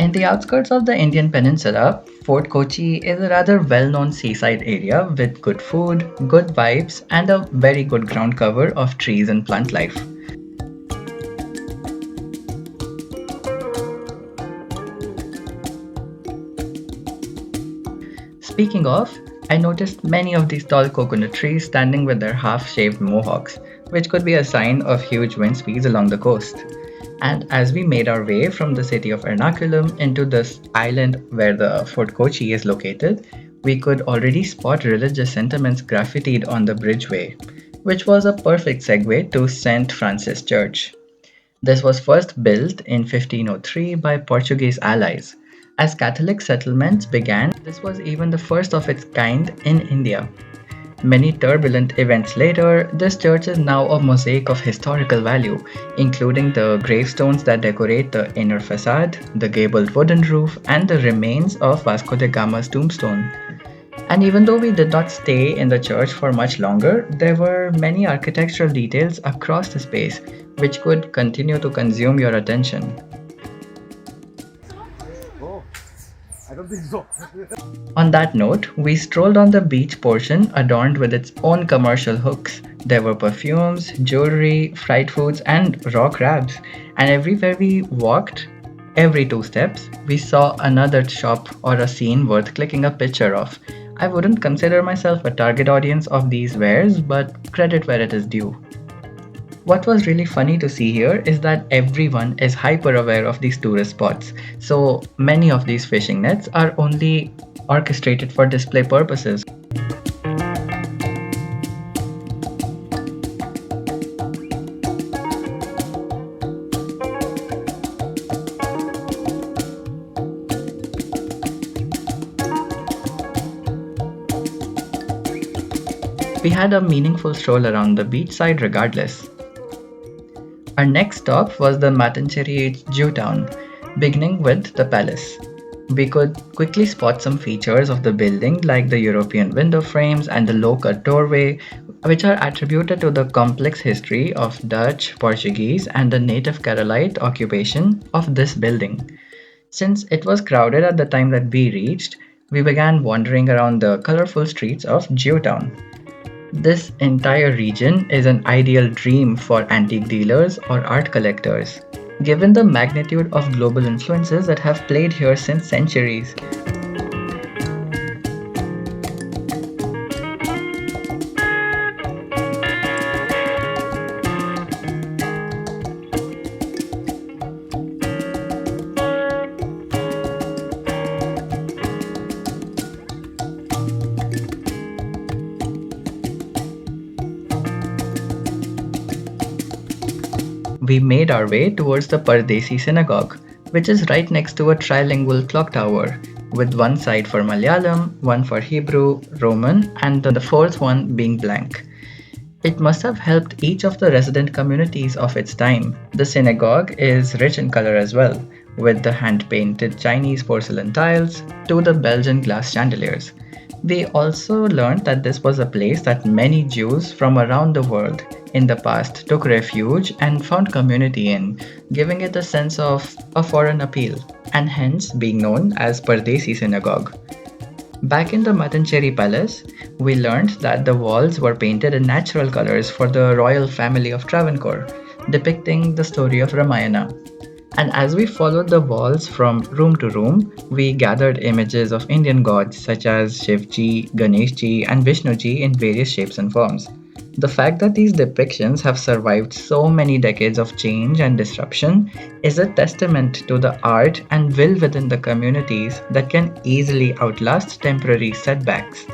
In the outskirts of the Indian peninsula, Fort Kochi is a rather well known seaside area with good food, good vibes, and a very good ground cover of trees and plant life. Speaking of, I noticed many of these tall coconut trees standing with their half shaved mohawks, which could be a sign of huge wind speeds along the coast. And as we made our way from the city of Ernakulam into this island where the Fort Kochi is located, we could already spot religious sentiments graffitied on the bridgeway, which was a perfect segue to St. Francis Church. This was first built in 1503 by Portuguese allies. As Catholic settlements began, this was even the first of its kind in India. Many turbulent events later, this church is now a mosaic of historical value, including the gravestones that decorate the inner facade, the gabled wooden roof, and the remains of Vasco da Gama's tombstone. And even though we did not stay in the church for much longer, there were many architectural details across the space which could continue to consume your attention. Oh, I don't think so. On that note, we strolled on the beach portion adorned with its own commercial hooks. There were perfumes, jewelry, fried foods, and raw crabs. And everywhere we walked, every two steps, we saw another shop or a scene worth clicking a picture of. I wouldn't consider myself a target audience of these wares, but credit where it is due. What was really funny to see here is that everyone is hyper aware of these tourist spots. So many of these fishing nets are only orchestrated for display purposes. We had a meaningful stroll around the beachside regardless. Our next stop was the Matancherry Jewtown, beginning with the palace. We could quickly spot some features of the building like the European window frames and the low-cut doorway, which are attributed to the complex history of Dutch, Portuguese, and the native Keralite occupation of this building. Since it was crowded at the time that we reached, we began wandering around the colorful streets of Jewtown. This entire region is an ideal dream for antique dealers or art collectors, given the magnitude of global influences that have played here since centuries. We made our way towards the Pardesi synagogue, which is right next to a trilingual clock tower, with one side for Malayalam, one for Hebrew, Roman, and the fourth one being blank. It must have helped each of the resident communities of its time. The synagogue is rich in color as well, with the hand painted Chinese porcelain tiles to the Belgian glass chandeliers. We also learned that this was a place that many Jews from around the world in the past took refuge and found community in, giving it a sense of a foreign appeal, and hence being known as Pardesi Synagogue. Back in the Matancherry Palace, we learned that the walls were painted in natural colors for the royal family of Travancore, depicting the story of Ramayana. And as we followed the walls from room to room, we gathered images of Indian gods such as Shivji, Ganeshji, and Vishnuji in various shapes and forms. The fact that these depictions have survived so many decades of change and disruption is a testament to the art and will within the communities that can easily outlast temporary setbacks.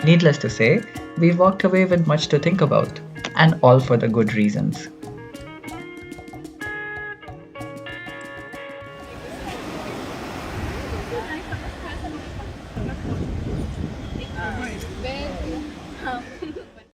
Needless to say, we walked away with much to think about, and all for the good reasons.